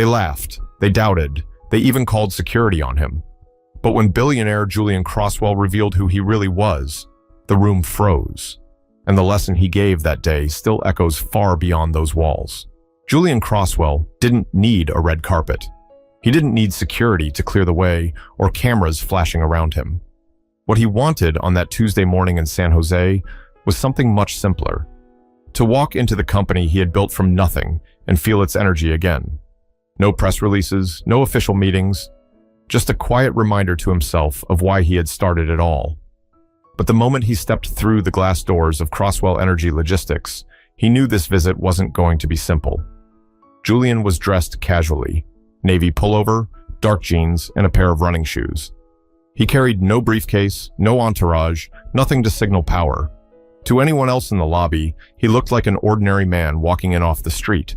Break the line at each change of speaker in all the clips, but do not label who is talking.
They laughed, they doubted, they even called security on him. But when billionaire Julian Croswell revealed who he really was, the room froze. And the lesson he gave that day still echoes far beyond those walls. Julian Croswell didn't need a red carpet. He didn't need security to clear the way or cameras flashing around him. What he wanted on that Tuesday morning in San Jose was something much simpler. To walk into the company he had built from nothing and feel its energy again. No press releases, no official meetings, just a quiet reminder to himself of why he had started it all. But the moment he stepped through the glass doors of Croswell Energy Logistics, he knew this visit wasn't going to be simple. Julian was dressed casually, navy pullover, dark jeans, and a pair of running shoes. He carried no briefcase, no entourage, nothing to signal power. To anyone else in the lobby, he looked like an ordinary man walking in off the street.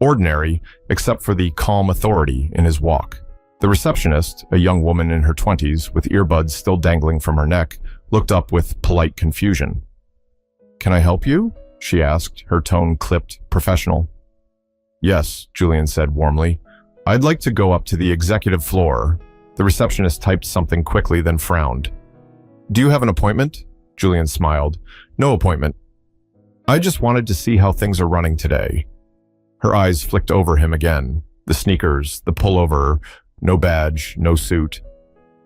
Ordinary, except for the calm authority in his walk. The receptionist, a young woman in her 20s with earbuds still dangling from her neck, looked up with polite confusion. "Can I help you?" she asked, her tone clipped, professional. "Yes," Julian said warmly. "I'd like to go up to the executive floor." The receptionist typed something quickly, then frowned. "Do you have an appointment?" Julian smiled. "No appointment. I just wanted to see how things are running today." Her eyes flicked over him again. The sneakers, the pullover, no badge, no suit.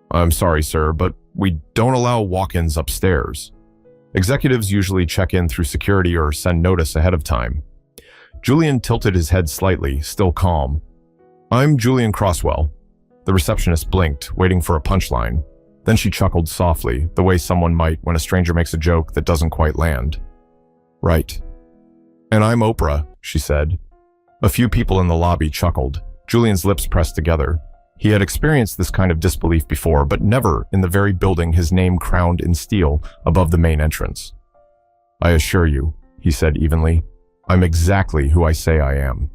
"I'm sorry, sir, but we don't allow walk-ins upstairs. Executives usually check in through security or send notice ahead of time." Julian tilted his head slightly, still calm. "I'm Julian Croswell." The receptionist blinked, waiting for a punchline. Then she chuckled softly, the way someone might when a stranger makes a joke that doesn't quite land. "Right. And I'm Oprah," she said. A few people in the lobby chuckled. Julian's lips pressed together. He had experienced this kind of disbelief before, but never in the very building his name crowned in steel above the main entrance. "I assure you," he said evenly, "I'm exactly who I say I am.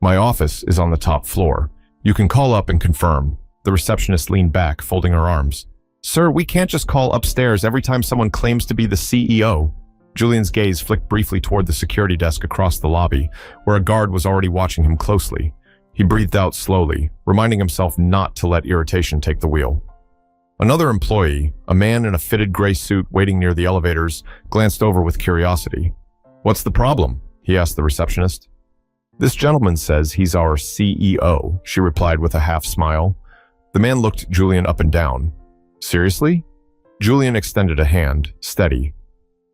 My office is on the top floor. You can call up and confirm." The receptionist leaned back, folding her arms. "Sir, we can't just call upstairs every time someone claims to be the CEO." Julian's gaze flicked briefly toward the security desk across the lobby, where a guard was already watching him closely. He breathed out slowly, reminding himself not to let irritation take the wheel. Another employee, a man in a fitted gray suit waiting near the elevators, glanced over with curiosity. "What's the problem?" he asked the receptionist. "This gentleman says he's our CEO," she replied with a half smile. The man looked Julian up and down. "Seriously?" Julian extended a hand, steady.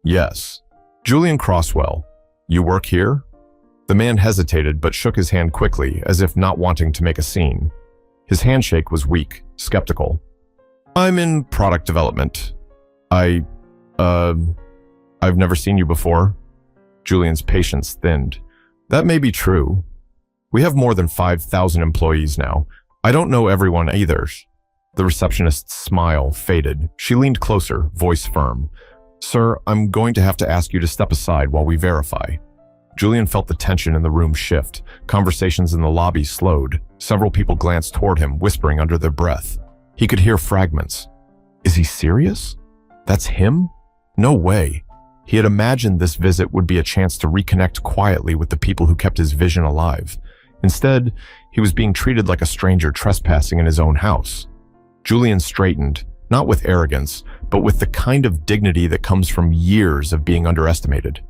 "Yes." "Julian Croswell, you work here?" The man hesitated but shook his hand quickly, as if not wanting to make a scene. His handshake was weak, skeptical. "I'm in product development. I've never seen you before." Julian's patience thinned. "That may be true. We have more than 5,000 employees now. I don't know everyone either." The receptionist's smile faded. She leaned closer, voice firm. "Sir, I'm going to have to ask you to step aside while we verify." Julian felt the tension in the room shift. Conversations in the lobby slowed. Several people glanced toward him, whispering under their breath. He could hear fragments. Is he serious? That's him? No way. He had imagined this visit would be a chance to reconnect quietly with the people who kept his vision alive. Instead, he was being treated like a stranger trespassing in his own house. Julian straightened, not with arrogance, but with the kind of dignity that comes from years of being underestimated.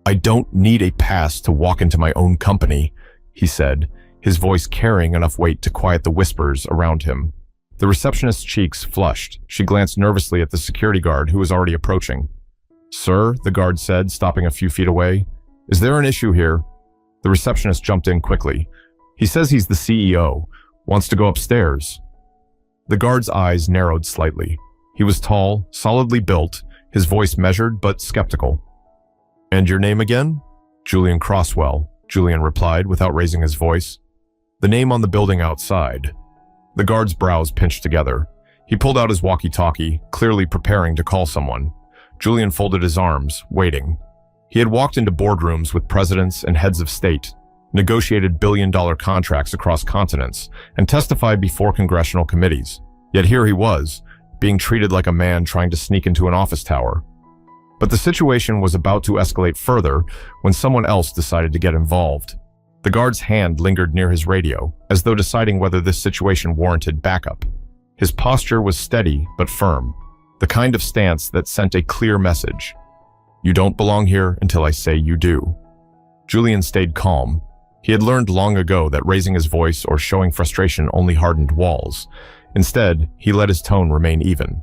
"I don't need a pass to walk into my own company," he said, his voice carrying enough weight to quiet the whispers around him. The receptionist's cheeks flushed. She glanced nervously at the security guard who was already approaching. "Sir," the guard said, stopping a few feet away, "is there an issue here?" The receptionist jumped in quickly. "He says he's the CEO, wants to go upstairs." The guard's eyes narrowed slightly. He was tall, solidly built, his voice measured but skeptical. "And your name again?" "Julian Croswell," Julian replied without raising his voice. "The name on the building outside." The guard's brows pinched together. He pulled out his walkie-talkie, clearly preparing to call someone. Julian folded his arms, waiting. He had walked into boardrooms with presidents and heads of state, negotiated billion-dollar contracts across continents, and testified before congressional committees. Yet here he was, being treated like a man trying to sneak into an office tower. But the situation was about to escalate further when someone else decided to get involved. The guard's hand lingered near his radio, as though deciding whether this situation warranted backup. His posture was steady but firm, the kind of stance that sent a clear message. You don't belong here until I say you do. Julian stayed calm. He had learned long ago that raising his voice or showing frustration only hardened walls. Instead, he let his tone remain even.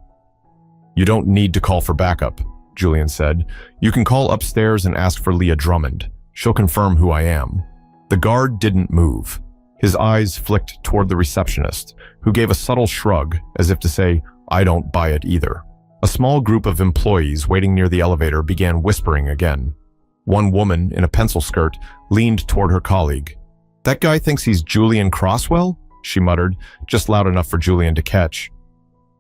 You don't need to call for backup, Julian said. You can call upstairs and ask for Leah Drummond. She'll confirm who I am. The guard didn't move. His eyes flicked toward the receptionist, who gave a subtle shrug as if to say, I don't buy it either. A small group of employees waiting near the elevator began whispering again. One woman in a pencil skirt leaned toward her colleague. That guy thinks he's Julian Crosswell? She muttered, just loud enough for Julian to catch.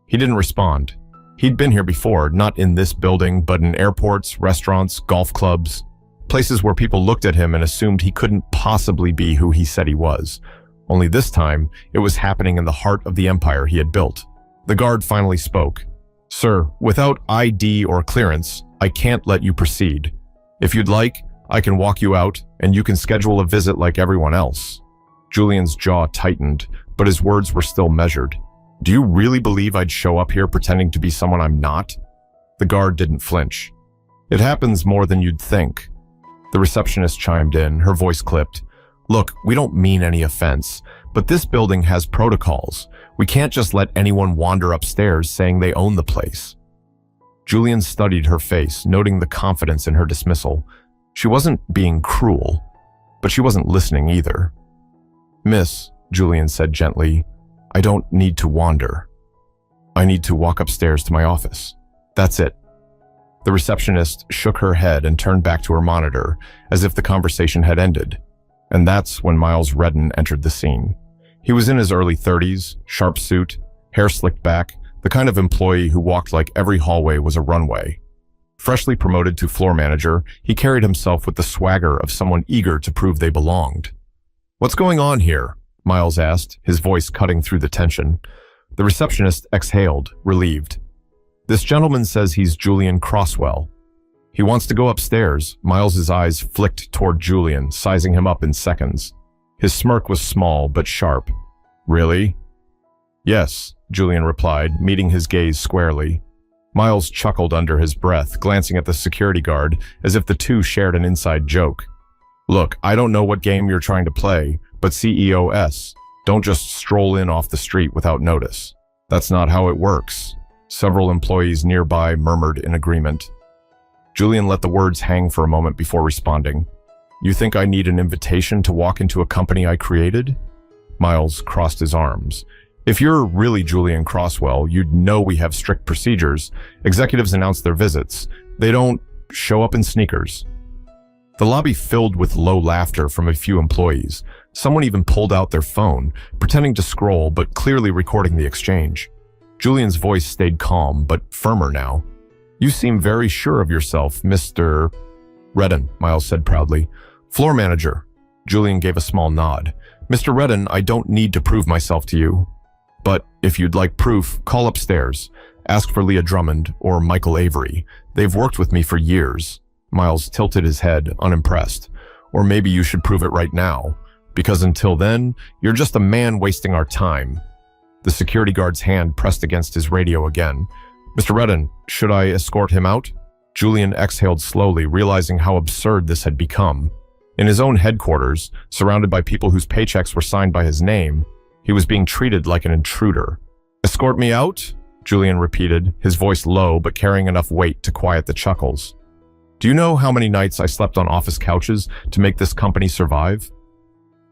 He didn't respond. He'd been here before, not in this building, but in airports, restaurants, golf clubs, places where people looked at him and assumed he couldn't possibly be who he said he was. Only this time, it was happening in the heart of the empire he had built. The guard finally spoke. Sir, without ID or clearance, I can't let you proceed. If you'd like, I can walk you out, and you can schedule a visit like everyone else. Julian's jaw tightened, but his words were still measured. Do you really believe I'd show up here pretending to be someone I'm not? The guard didn't flinch. It happens more than you'd think. The receptionist chimed in, her voice clipped. Look, we don't mean any offense, but this building has protocols. We can't just let anyone wander upstairs saying they own the place. Julian studied her face, noting the confidence in her dismissal. She wasn't being cruel, but she wasn't listening either. Miss, Julian said gently, I don't need to wander. I need to walk upstairs to my office. That's it. The receptionist shook her head and turned back to her monitor, as if the conversation had ended. And that's when Miles Redden entered the scene. He was in his early 30s, sharp suit, hair slicked back, the kind of employee who walked like every hallway was a runway. Freshly promoted to floor manager, he carried himself with the swagger of someone eager to prove they belonged. What's going on here? Miles asked, his voice cutting through the tension. The receptionist exhaled, relieved. This gentleman says he's Julian Crosswell. He wants to go upstairs. Miles's eyes flicked toward Julian, sizing him up in seconds. His smirk was small but sharp. Really? Yes, Julian replied, meeting his gaze squarely. Miles chuckled under his breath, glancing at the security guard as if the two shared an inside joke. Look, I don't know what game you're trying to play, but CEOS, don't just stroll in off the street without notice. That's not how it works. Several employees nearby murmured in agreement. Julian let the words hang for a moment before responding. You think I need an invitation to walk into a company I created? Miles crossed his arms. If you're really Julian Crosswell, you'd know we have strict procedures. Executives announce their visits. They don't show up in sneakers. The lobby filled with low laughter from a few employees. Someone even pulled out their phone, pretending to scroll but clearly recording the exchange. Julian's voice stayed calm but firmer now. You seem very sure of yourself, Mr. Redden, Miles said proudly. Floor manager. Julian gave a small nod. Mr. Redden, I don't need to prove myself to you. But if you'd like proof, call upstairs. Ask for Leah Drummond or Michael Avery. They've worked with me for years. Miles tilted his head, unimpressed. Or maybe you should prove it right now, because until then, you're just a man wasting our time. The security guard's hand pressed against his radio again. Mr. Redden, should I escort him out? Julian exhaled slowly, realizing how absurd this had become. In his own headquarters, surrounded by people whose paychecks were signed by his name, he was being treated like an intruder. Escort me out? Julian repeated, his voice low but carrying enough weight to quiet the chuckles. Do you know how many nights I slept on office couches to make this company survive?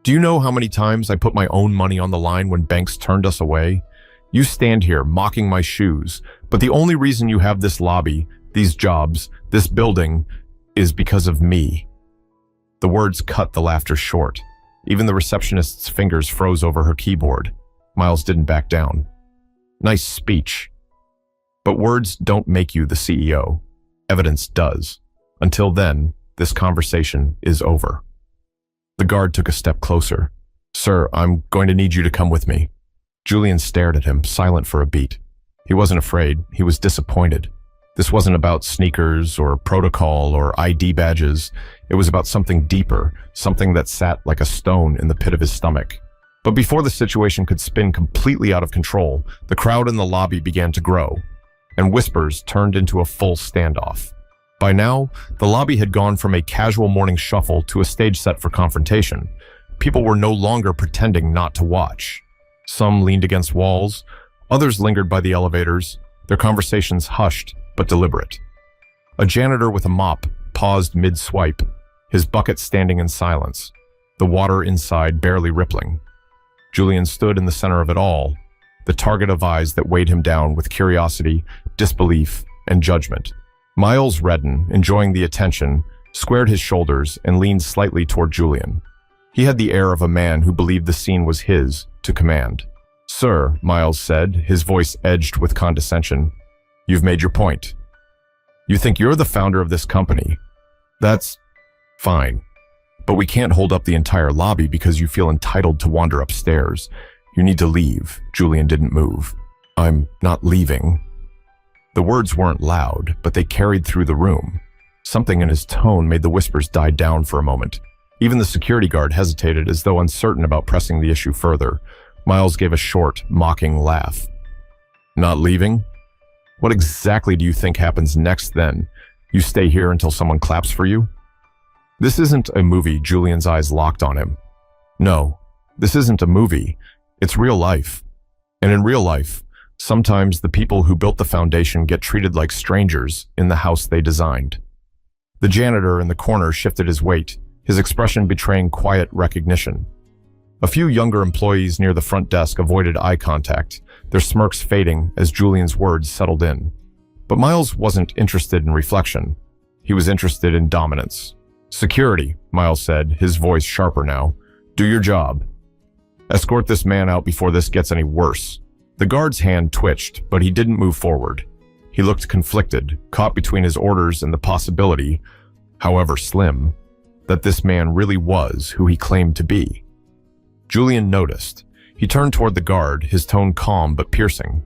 Do you know how many times I put my own money on the line when banks turned us away? You stand here mocking my shoes, but the only reason you have this lobby, these jobs, this building, is because of me. The words cut the laughter short. Even the receptionist's fingers froze over her keyboard. Miles didn't back down. Nice speech. But words don't make you the CEO. Evidence does. Until then, this conversation is over. The guard took a step closer. Sir, I'm going to need you to come with me. Julian stared at him, silent for a beat. He wasn't afraid. He was disappointed. This wasn't about sneakers or protocol or ID badges. It was about something deeper, something that sat like a stone in the pit of his stomach. But before the situation could spin completely out of control, the crowd in the lobby began to grow, and whispers turned into a full standoff. By now, the lobby had gone from a casual morning shuffle to a stage set for confrontation. People were no longer pretending not to watch. Some leaned against walls, others lingered by the elevators, their conversations hushed but deliberate. A janitor with a mop paused mid-swipe, his bucket standing in silence, the water inside barely rippling. Julian stood in the center of it all, the target of eyes that weighed him down with curiosity, disbelief, and judgment. Miles Redden, enjoying the attention, squared his shoulders and leaned slightly toward Julian. He had the air of a man who believed the scene was his to command. "Sir," Miles said, his voice edged with condescension, "you've made your point. You think you're the founder of this company. That's fine. But we can't hold up the entire lobby because you feel entitled to wander upstairs. You need to leave." Julian didn't move. "I'm not leaving." The words weren't loud, but they carried through the room. Something in his tone made the whispers die down for a moment. Even the security guard hesitated, as though uncertain about pressing the issue further. Miles gave a short, mocking laugh. "Not leaving? What exactly do you think happens next then? You stay here until someone claps for you?" "This isn't a movie." Julian's eyes locked on him. "No, this isn't a movie. It's real life. And in real life, sometimes the people who built the foundation get treated like strangers in the house they designed." The janitor in the corner shifted his weight, his expression betraying quiet recognition. A few younger employees near the front desk avoided eye contact, their smirks fading as Julian's words settled in. But Miles wasn't interested in reflection. He was interested in dominance. "Security," Miles said, his voice sharper now. "Do your job. Escort this man out before this gets any worse." The guard's hand twitched, but he didn't move forward. He looked conflicted, caught between his orders and the possibility, however slim, that this man really was who he claimed to be. Julian noticed. He turned toward the guard, his tone calm but piercing.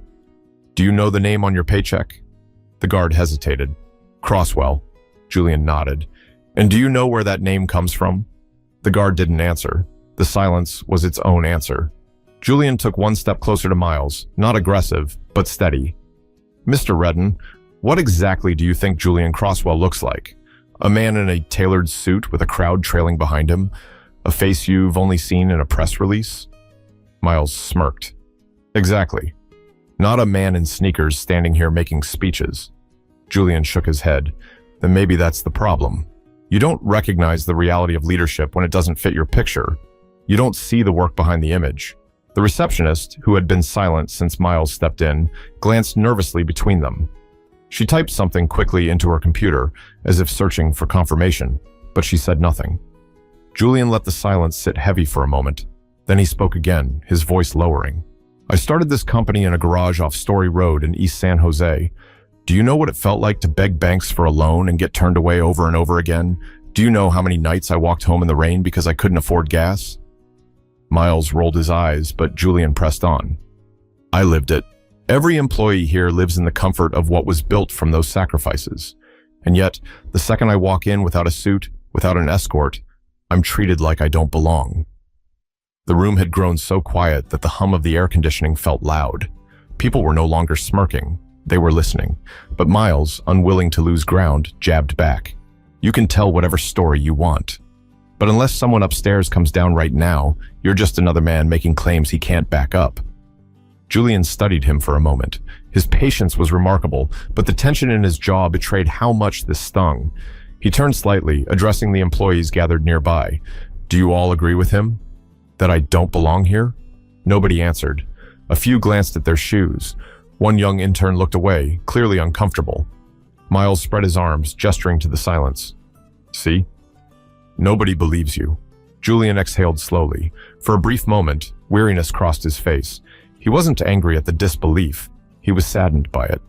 "Do you know the name on your paycheck?" The guard hesitated. "Crosswell." Julian nodded. "And do you know where that name comes from?" The guard didn't answer. The silence was its own answer. Julian took one step closer to Miles, not aggressive, but steady. "Mr. Redden, what exactly do you think Julian Crosswell looks like? A man in a tailored suit with a crowd trailing behind him? A face you've only seen in a press release?" Miles smirked. "Exactly. Not a man in sneakers standing here making speeches." Julian shook his head. "Then maybe that's the problem. You don't recognize the reality of leadership when it doesn't fit your picture. You don't see the work behind the image." The receptionist, who had been silent since Miles stepped in, glanced nervously between them. She typed something quickly into her computer, as if searching for confirmation, but she said nothing. Julian let the silence sit heavy for a moment. Then he spoke again, his voice lowering. "I started this company in a garage off Story Road in East San Jose. Do you know what it felt like to beg banks for a loan and get turned away over and over again? Do you know how many nights I walked home in the rain because I couldn't afford gas?" Miles rolled his eyes, but Julian pressed on. "I lived it. Every employee here lives in the comfort of what was built from those sacrifices. And yet, the second I walk in without a suit, without an escort, I'm treated like I don't belong." The room had grown so quiet that the hum of the air conditioning felt loud. People were no longer smirking. They were listening. But Miles, unwilling to lose ground, jabbed back. "You can tell whatever story you want. But unless someone upstairs comes down right now, you're just another man making claims he can't back up." Julian studied him for a moment. His patience was remarkable, but the tension in his jaw betrayed how much this stung. He turned slightly, addressing the employees gathered nearby. "Do you all agree with him? That I don't belong here?" Nobody answered. A few glanced at their shoes. One young intern looked away, clearly uncomfortable. Miles spread his arms, gesturing to the silence. "See? Nobody believes you." Julian exhaled slowly. For a brief moment, weariness crossed his face. He wasn't angry at the disbelief. He was saddened by it.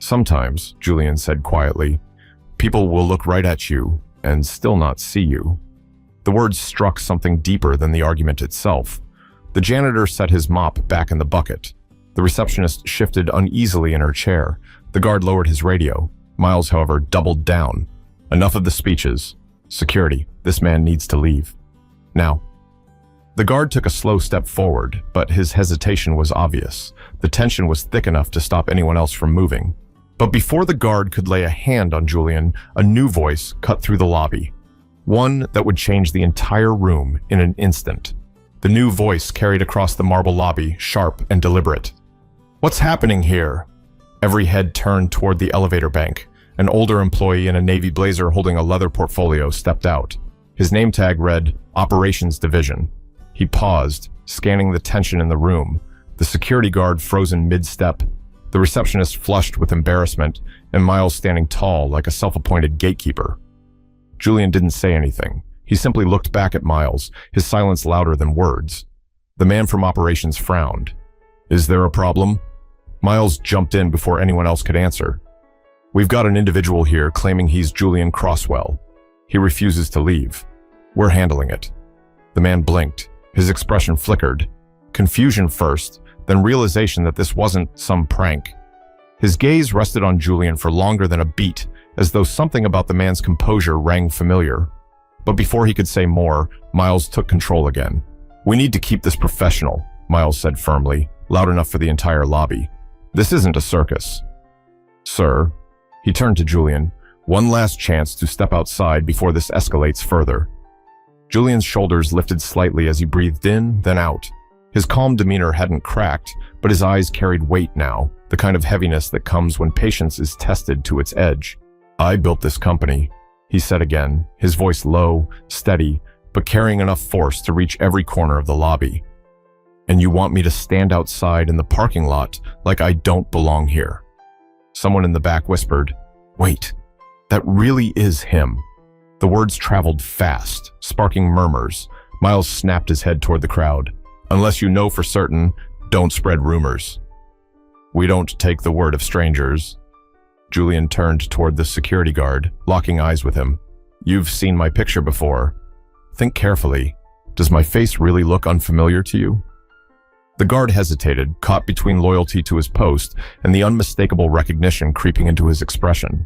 "Sometimes," Julian said quietly, "people will look right at you and still not see you." The words struck something deeper than the argument itself. The janitor set his mop back in the bucket. The receptionist shifted uneasily in her chair. The guard lowered his radio. Miles, however, doubled down. Enough of the speeches. Security, this man needs to leave. Now. The guard took a slow step forward, but his hesitation was obvious. The tension was thick enough to stop anyone else from moving. But before the guard could lay a hand on Julian, a new voice cut through the lobby. One that would change the entire room in an instant. The new voice carried across the marble lobby, sharp and deliberate. "What's happening here?" Every head turned toward the elevator bank. An older employee in a navy blazer holding a leather portfolio stepped out. His name tag read, Operations Division. He paused, scanning the tension in the room. The security guard frozen mid-step. The receptionist flushed with embarrassment, and Miles standing tall like a self-appointed gatekeeper. Julian didn't say anything. He simply looked back at Miles, his silence louder than words. The man from operations frowned. "Is there a problem?" Miles jumped in before anyone else could answer. "We've got an individual here claiming he's Julian Crosswell. He refuses to leave. We're handling it." The man blinked. His expression flickered. Confusion first, then realization that this wasn't some prank. His gaze rested on Julian for longer than a beat, as though something about the man's composure rang familiar. But before he could say more, Miles took control again. "We need to keep this professional," Miles said firmly, loud enough for the entire lobby. "This isn't a circus." "Sir," he turned to Julian, "one last chance to step outside before this escalates further." Julian's shoulders lifted slightly as he breathed in, then out. His calm demeanor hadn't cracked, but his eyes carried weight now, the kind of heaviness that comes when patience is tested to its edge. "I built this company," he said again, his voice low, steady, but carrying enough force to reach every corner of the lobby. "And you want me to stand outside in the parking lot like I don't belong here?" Someone in the back whispered, "Wait, that really is him." The words traveled fast, sparking murmurs. Miles snapped his head toward the crowd. "Unless you know for certain, don't spread rumors." "We don't take the word of strangers." Julian turned toward the security guard, locking eyes with him. "You've seen my picture before. Think carefully. Does my face really look unfamiliar to you?" The guard hesitated, caught between loyalty to his post and the unmistakable recognition creeping into his expression.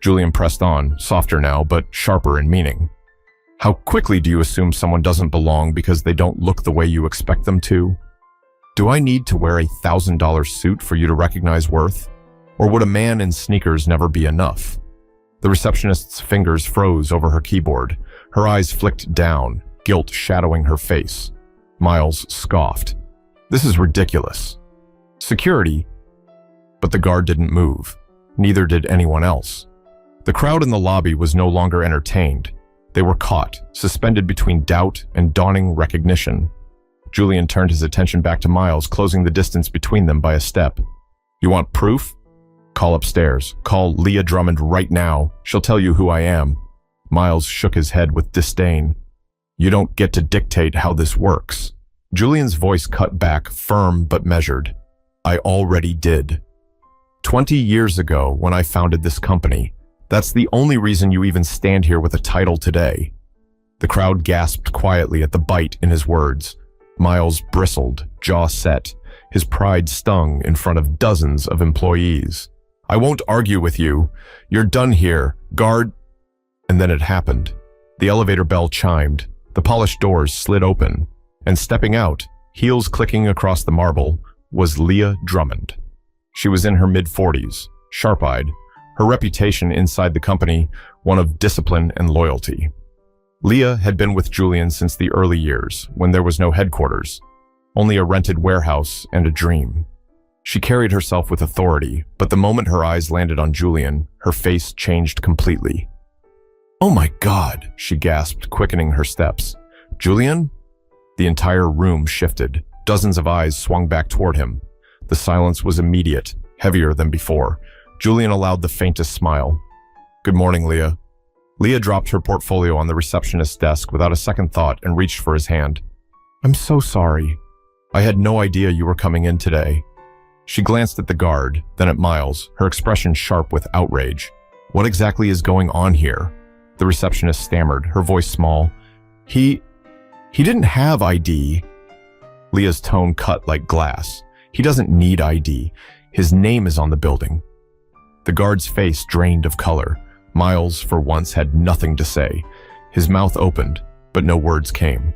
Julian pressed on, softer now, but sharper in meaning. "How quickly do you assume someone doesn't belong because they don't look the way you expect them to? Do I need to wear a $1,000 suit for you to recognize worth? Or would a man in sneakers never be enough?" The receptionist's fingers froze over her keyboard. Her eyes flicked down, guilt shadowing her face. Miles scoffed. "This is ridiculous." "Security?" But the guard didn't move. Neither did anyone else. The crowd in the lobby was no longer entertained. They were caught, suspended between doubt and dawning recognition. Julian turned his attention back to Miles, closing the distance between them by a step. "You want proof? Call upstairs. Call Leah Drummond right now. She'll tell you who I am." Miles shook his head with disdain. "You don't get to dictate how this works." Julian's voice cut back, firm but measured. "I already did. 20 years ago, when I founded this company, that's the only reason you even stand here with a title today." The crowd gasped quietly at the bite in his words. Miles bristled, jaw set. His pride stung in front of dozens of employees. "I won't argue with you. You're done here, guard." And then it happened. The elevator bell chimed. The polished doors slid open. And stepping out, heels clicking across the marble, was Leah Drummond. She was in her mid-40s, sharp-eyed, her reputation inside the company one of discipline and loyalty. Leah had been with Julian since the early years, when there was no headquarters, only a rented warehouse and a dream. She carried herself with authority, but the moment her eyes landed on Julian, her face changed completely. "Oh my God," she gasped, quickening her steps. "Julian?" The entire room shifted. Dozens of eyes swung back toward him. The silence was immediate, heavier than before. Julian allowed the faintest smile. "Good morning, Leah." Leah dropped her portfolio on the receptionist's desk without a second thought and reached for his hand. "I'm so sorry. I had no idea you were coming in today." She glanced at the guard, then at Miles, her expression sharp with outrage. "What exactly is going on here?" The receptionist stammered, her voice small. He didn't have ID." Leah's tone cut like glass. "He doesn't need ID. His name is on the building." The guard's face drained of color. Miles, for once, had nothing to say. His mouth opened, but no words came.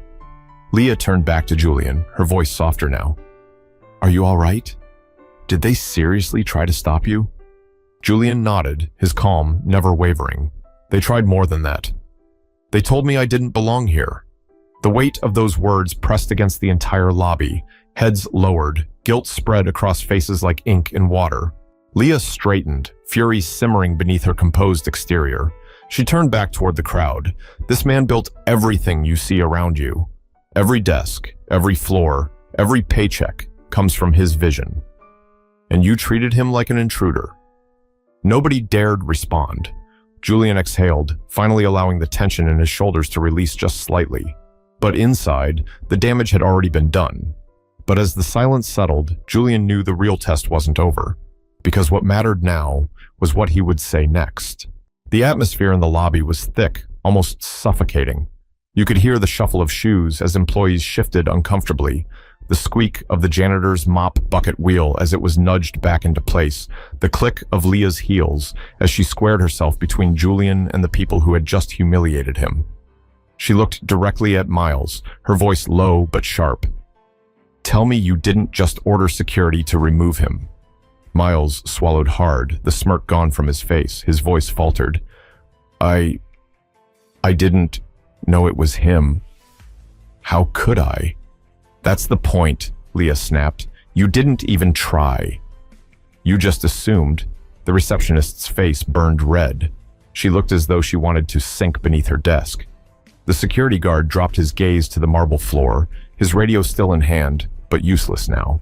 Leah turned back to Julian, her voice softer now. "Are you all right? Did they seriously try to stop you?" Julian nodded, his calm never wavering. "They tried more than that. They told me I didn't belong here." The weight of those words pressed against the entire lobby. Heads lowered, guilt spread across faces like ink in water. Leah straightened, fury simmering beneath her composed exterior. She turned back toward the crowd. "This man built everything you see around you. Every desk, every floor, every paycheck comes from his vision. And you treated him like an intruder." Nobody dared respond. Julian exhaled, finally allowing the tension in his shoulders to release just slightly. But inside, the damage had already been done. But as the silence settled, Julian knew the real test wasn't over, because what mattered now was what he would say next. The atmosphere in the lobby was thick, almost suffocating. You could hear the shuffle of shoes as employees shifted uncomfortably, the squeak of the janitor's mop bucket wheel as it was nudged back into place, the click of Leah's heels as she squared herself between Julian and the people who had just humiliated him. She looked directly at Miles, her voice low but sharp. "Tell me you didn't just order security to remove him." Miles swallowed hard, the smirk gone from his face. His voice faltered. I didn't know it was him. How could I?" "That's the point," Leah snapped. "You didn't even try. You just assumed." The receptionist's face burned red. She looked as though she wanted to sink beneath her desk. The security guard dropped his gaze to the marble floor, his radio still in hand, but useless now.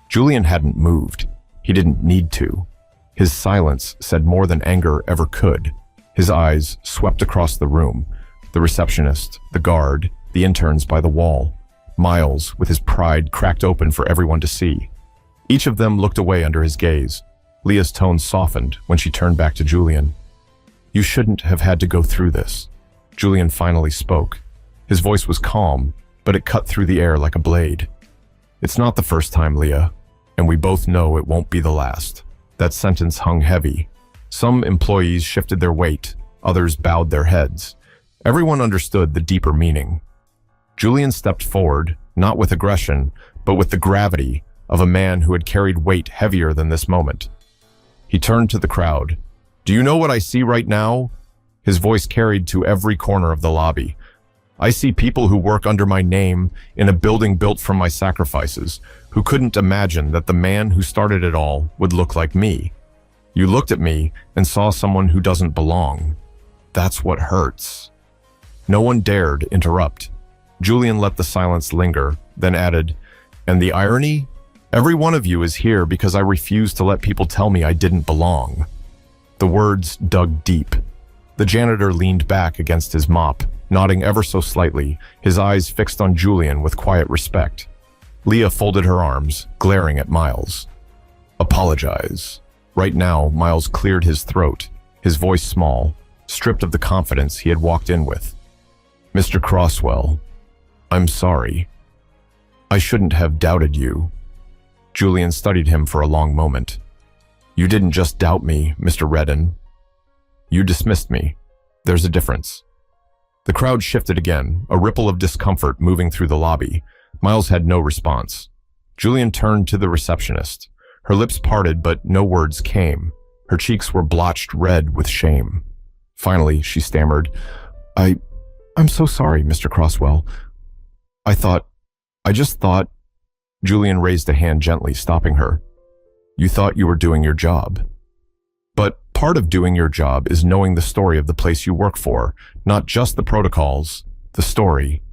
Julian hadn't moved. He didn't need to. His silence said more than anger ever could. His eyes swept across the room. The receptionist, the guard, the interns by the wall. Miles, with his pride cracked open for everyone to see. Each of them looked away under his gaze. Leah's tone softened when she turned back to Julian. "You shouldn't have had to go through this." Julian finally spoke. His voice was calm, but it cut through the air like a blade. "It's not the first time, Leah, and we both know it won't be the last." That sentence hung heavy. Some employees shifted their weight, others bowed their heads. Everyone understood the deeper meaning. Julian stepped forward, not with aggression, but with the gravity of a man who had carried weight heavier than this moment. He turned to the crowd. "Do you know what I see right now?" His voice carried to every corner of the lobby. "I see people who work under my name in a building built from my sacrifices, who couldn't imagine that the man who started it all would look like me. You looked at me and saw someone who doesn't belong. That's what hurts." No one dared interrupt. Julian let the silence linger, then added, "And the irony? Every one of you is here because I refuse to let people tell me I didn't belong." The words dug deep. The janitor leaned back against his mop, nodding ever so slightly, his eyes fixed on Julian with quiet respect. Leah folded her arms, glaring at Miles. "Apologize." Right now, Miles cleared his throat, his voice small, stripped of the confidence he had walked in with. "Mr. Crosswell, I'm sorry. I shouldn't have doubted you." Julian studied him for a long moment. "You didn't just doubt me, Mr. Redden. You dismissed me. There's a difference." The crowd shifted again, a ripple of discomfort moving through the lobby. Miles had no response. Julian turned to the receptionist. Her lips parted, but no words came. Her cheeks were blotched red with shame. Finally, she stammered, I'm so sorry, Mr. Crosswell. I just thought... Julian raised a hand gently, stopping her. "You thought you were doing your job. But part of doing your job is knowing the story of the place you work for, not just the protocols, the story."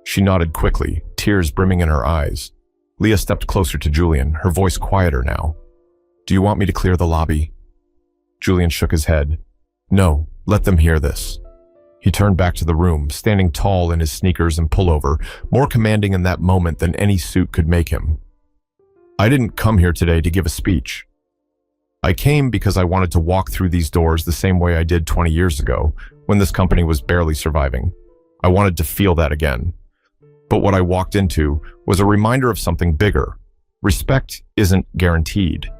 She nodded quickly, tears brimming in her eyes. Leah stepped closer to Julian, her voice quieter now. "Do you want me to clear the lobby?" Julian shook his head. "No, let them hear this." He turned back to the room, standing tall in his sneakers and pullover, more commanding in that moment than any suit could make him. "I didn't come here today to give a speech. I came because I wanted to walk through these doors the same way I did 20 years ago, when this company was barely surviving. I wanted to feel that again. But what I walked into was a reminder of something bigger. Respect isn't guaranteed.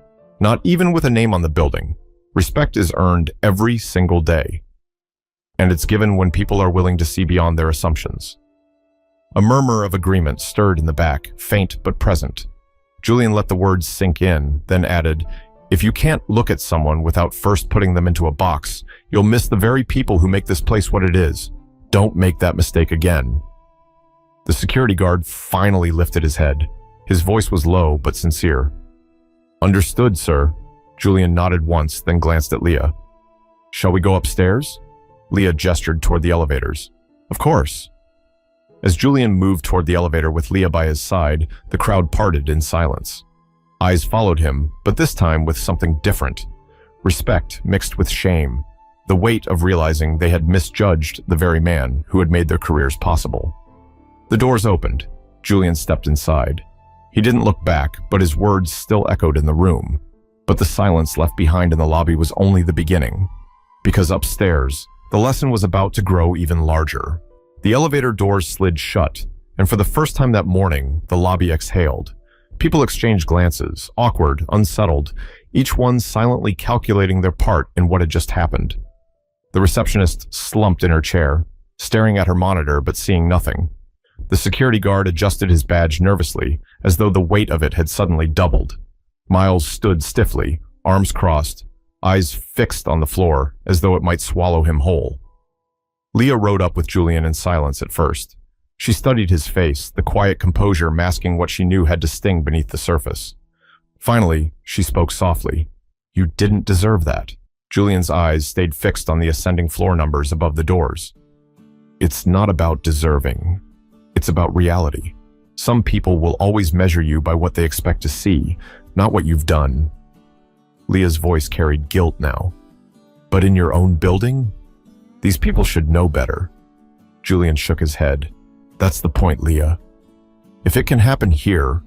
Not even with a name on the building. Respect is earned every single day. And it's given when people are willing to see beyond their assumptions. A murmur of agreement stirred in the back, faint but present. Julian let the words sink in, then added, "If you can't look at someone without first putting them into a box, you'll miss the very people who make this place what it is. Don't make that mistake again." The security guard finally lifted his head. His voice was low but sincere. "Understood, sir." Julian nodded once, then glanced at Leah. "Shall we go upstairs?" Leah gestured toward the elevators. "Of course." As Julian moved toward the elevator with Leah by his side, the crowd parted in silence. Eyes followed him, but this time with something different. Respect mixed with shame, the weight of realizing they had misjudged the very man who had made their careers possible. The doors opened. Julian stepped inside. He didn't look back, but his words still echoed in the room. But the silence left behind in the lobby was only the beginning. Because upstairs, the lesson was about to grow even larger. The elevator doors slid shut, and for the first time that morning, the lobby exhaled. People exchanged glances, awkward, unsettled, each one silently calculating their part in what had just happened. The receptionist slumped in her chair, staring at her monitor but seeing nothing. The security guard adjusted his badge nervously, as though the weight of it had suddenly doubled. Miles stood stiffly, arms crossed, eyes fixed on the floor, as though it might swallow him whole. Leah rode up with Julian in silence at first. She studied his face, the quiet composure masking what she knew had to sting beneath the surface. Finally, she spoke softly. "You didn't deserve that." Julian's eyes stayed fixed on the ascending floor numbers above the doors. "It's not about deserving. It's about reality. Some people will always measure you by what they expect to see, not what you've done." Leah's voice carried guilt now. "But in your own building? These people should know better." Julian shook his head. "That's the point, Leah. If it can happen here,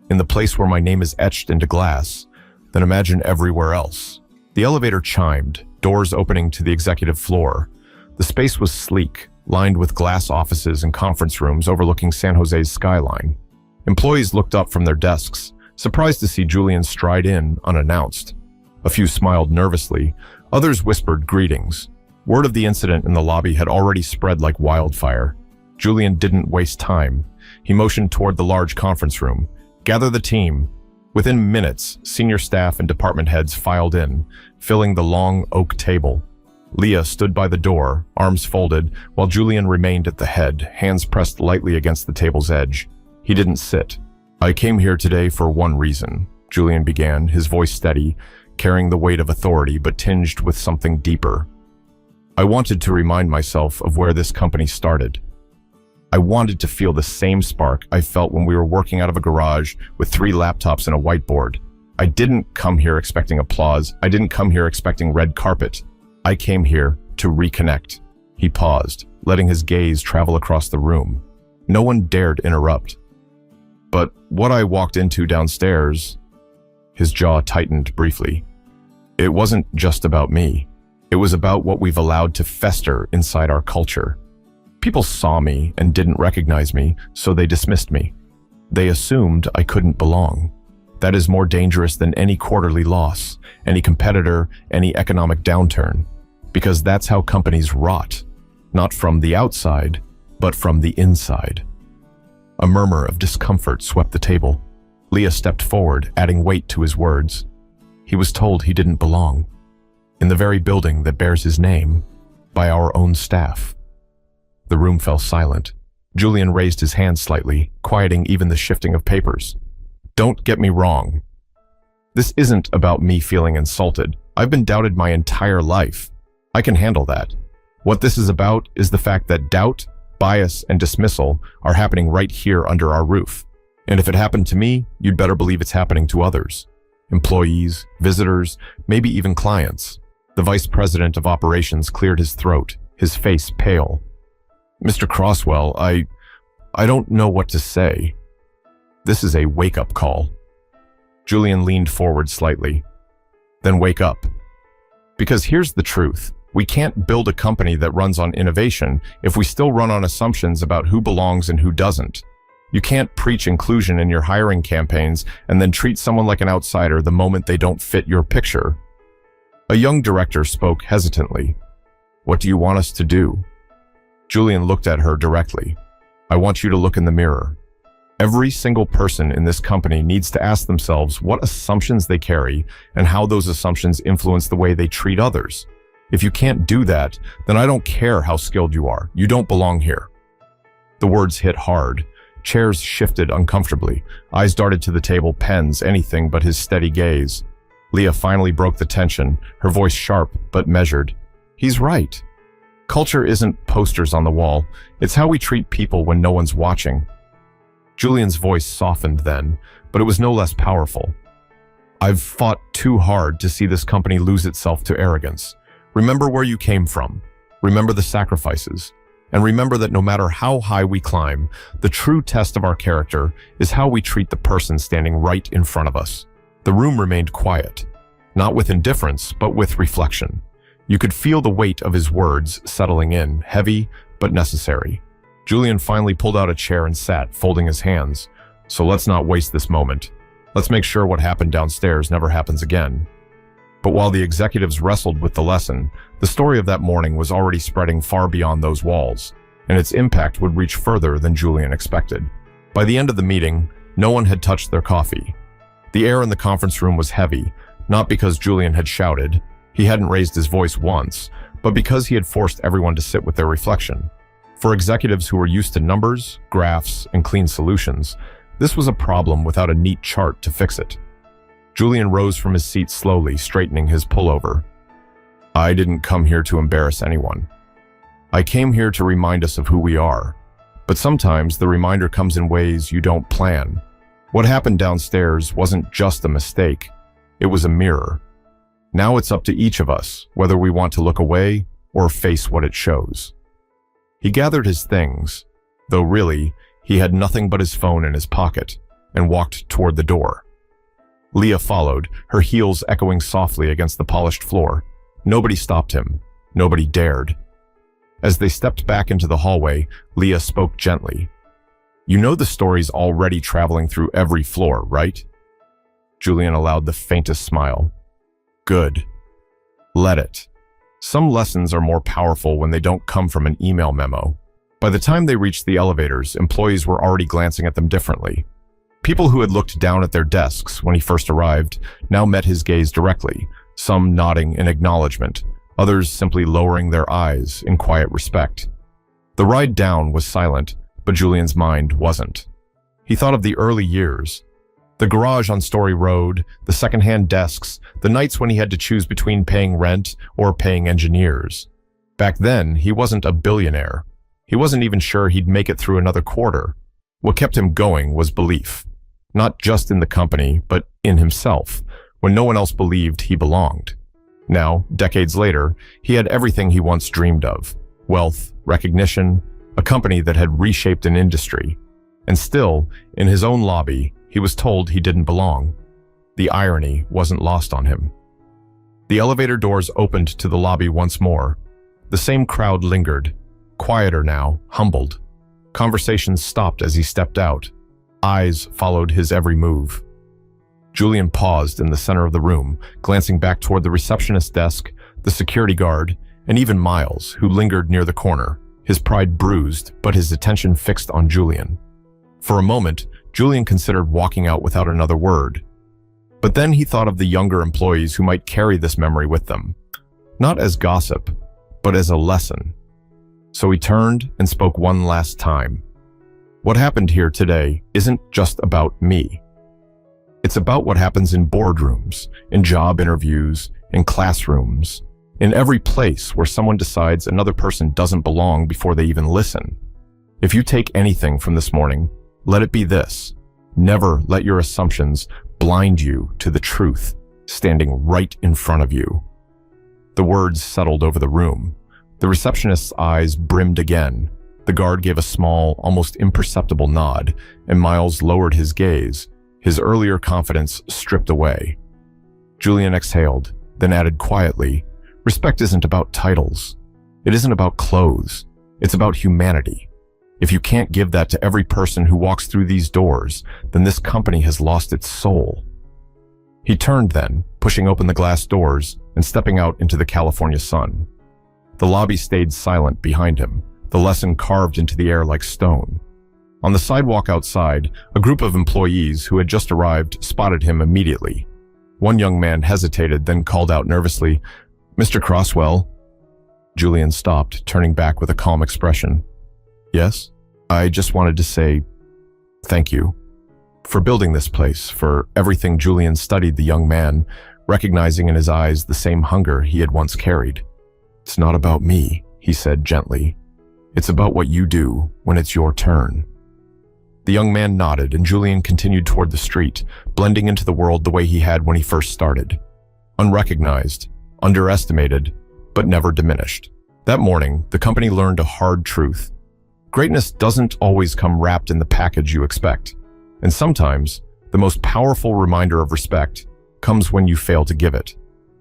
in the place where my name is etched into glass, then imagine everywhere else." The elevator chimed, doors opening to the executive floor. The space was sleek, lined with glass offices and conference rooms overlooking San Jose's skyline. Employees looked up from their desks, surprised to see Julian stride in unannounced. A few smiled nervously, others whispered greetings. Word of the incident in the lobby had already spread like wildfire. Julian didn't waste time. He motioned toward the large conference room. "Gather the team." Within minutes, senior staff and department heads filed in, filling the long oak table. Leah stood by the door, arms folded, while Julian remained at the head, hands pressed lightly against the table's edge. He didn't sit. "I came here today for one reason," Julian began, his voice steady, carrying the weight of authority but tinged with something deeper. "I wanted to remind myself of where this company started. I wanted to feel the same spark I felt when we were working out of a garage with 3 laptops and a whiteboard. I didn't come here expecting applause. I didn't come here expecting red carpet. I came here to reconnect." He paused, letting his gaze travel across the room. No one dared interrupt. "But what I walked into downstairs," his jaw tightened briefly, "it wasn't just about me. It was about what we've allowed to fester inside our culture. People saw me and didn't recognize me, so they dismissed me. They assumed I couldn't belong. That is more dangerous than any quarterly loss, any competitor, any economic downturn, because that's how companies rot, not from the outside, but from the inside." A murmur of discomfort swept the table. Leah stepped forward, adding weight to his words. He was told he didn't belong. In the very building that bears his name, by our own staff. The room fell silent. Julian raised his hand slightly, quieting even the shifting of papers. "Don't get me wrong. This isn't about me feeling insulted. I've been doubted my entire life. I can handle that. What this is about is the fact that doubt, bias, and dismissal are happening right here under our roof. And if it happened to me, you'd better believe it's happening to others. Employees, visitors, maybe even clients." The vice president of operations cleared his throat, his face pale. "Mr. Crosswell, I don't know what to say. This is a wake-up call." Julian leaned forward slightly. "Then wake up. Because here's the truth. We can't build a company that runs on innovation if we still run on assumptions about who belongs and who doesn't. You can't preach inclusion in your hiring campaigns and then treat someone like an outsider the moment they don't fit your picture. A young director spoke hesitantly. "What do you want us to do?" Julian looked at her directly. "I want you to look in the mirror. Every single person in this company needs to ask themselves what assumptions they carry and how those assumptions influence the way they treat others. If you can't do that, then I don't care how skilled you are. You don't belong here." The words hit hard. Chairs shifted uncomfortably. Eyes darted to the table, pens, anything but his steady gaze. Leah finally broke the tension, her voice sharp but measured. "He's right. Culture isn't posters on the wall. It's how we treat people when no one's watching." Julian's voice softened then, but it was no less powerful. "I've fought too hard to see this company lose itself to arrogance. Remember where you came from. Remember the sacrifices. And remember that no matter how high we climb, the true test of our character is how we treat the person standing right in front of us." The room remained quiet, not with indifference, but with reflection. You could feel the weight of his words settling in, heavy but necessary. Julian finally pulled out a chair and sat, folding his hands. "So let's not waste this moment. Let's make sure what happened downstairs never happens again." But while the executives wrestled with the lesson, the story of that morning was already spreading far beyond those walls, and its impact would reach further than Julian expected. By the end of the meeting, no one had touched their coffee. The air in the conference room was heavy, not because Julian had shouted, he hadn't raised his voice once, but because he had forced everyone to sit with their reflection. For executives who were used to numbers, graphs, and clean solutions, this was a problem without a neat chart to fix it. Julian rose from his seat slowly, straightening his pullover. "I didn't come here to embarrass anyone. I came here to remind us of who we are. But sometimes the reminder comes in ways you don't plan. What happened downstairs wasn't just a mistake. It was a mirror. Now it's up to each of us, whether we want to look away or face what it shows." He gathered his things, though really, he had nothing but his phone in his pocket, and walked toward the door. Leah followed, her heels echoing softly against the polished floor. Nobody stopped him. Nobody dared. As they stepped back into the hallway, Leah spoke gently. "You know the story's already traveling through every floor, right?" Julian allowed the faintest smile. "Good. Let it. Some lessons are more powerful when they don't come from an email memo." By the time they reached the elevators, employees were already glancing at them differently. People who had looked down at their desks when he first arrived now met his gaze directly, some nodding in acknowledgement, others simply lowering their eyes in quiet respect. The ride down was silent, but Julian's mind wasn't. He thought of the early years, the garage on Story Road, the secondhand desks, the nights when he had to choose between paying rent or paying engineers. Back then, he wasn't a billionaire. He wasn't even sure he'd make it through another quarter. What kept him going was belief. Not just in the company, but in himself, when no one else believed he belonged. Now, decades later, he had everything he once dreamed of: wealth, recognition, a company that had reshaped an industry. And still, in his own lobby, he was told he didn't belong. The irony wasn't lost on him. The elevator doors opened to the lobby once more. The same crowd lingered, quieter now, humbled. Conversations stopped as he stepped out. Eyes followed his every move. Julian paused in the center of the room, glancing back toward the receptionist's desk, the security guard, and even Miles, who lingered near the corner, his pride bruised, but his attention fixed on Julian. For a moment, Julian considered walking out without another word. But then he thought of the younger employees who might carry this memory with them, not as gossip, but as a lesson. So he turned and spoke one last time. "What happened here today isn't just about me. It's about what happens in boardrooms, in job interviews, in classrooms, in every place where someone decides another person doesn't belong before they even listen. If you take anything from this morning, let it be this: never let your assumptions blind you to the truth standing right in front of you." The words settled over the room. The receptionist's eyes brimmed again. The guard gave a small, almost imperceptible nod, and Miles lowered his gaze, his earlier confidence stripped away. Julian exhaled, then added quietly, "Respect isn't about titles. It isn't about clothes. It's about humanity. If you can't give that to every person who walks through these doors, then this company has lost its soul. He turned then, pushing open the glass doors and stepping out into the California sun. The lobby stayed silent behind him, the lesson carved into the air like stone. On the sidewalk outside, a group of employees who had just arrived spotted him immediately. One young man hesitated, then called out nervously, "Mr. Crosswell." Julian stopped, turning back with a calm expression. "Yes? I just wanted to say thank you for building this place, for everything." Julian studied the young man, recognizing in his eyes the same hunger he had once carried. "It's not about me," he said gently. "It's about what you do when it's your turn." The young man nodded, and Julian continued toward the street, blending into the world the way he had when he first started. Unrecognized, underestimated, but never diminished. That morning, the company learned a hard truth. Greatness doesn't always come wrapped in the package you expect. And sometimes, the most powerful reminder of respect comes when you fail to give it.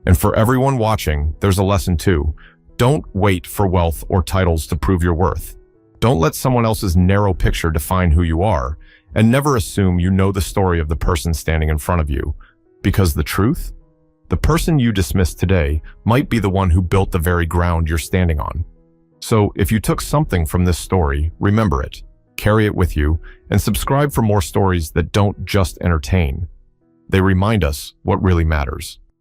And for everyone watching, there's a lesson too. Don't wait for wealth or titles to prove your worth. Don't let someone else's narrow picture define who you are, and never assume you know the story of the person standing in front of you. Because the truth? The person you dismiss today might be the one who built the very ground you're standing on. So if you took something from this story, remember it, carry it with you, and subscribe for more stories that don't just entertain. They remind us what really matters.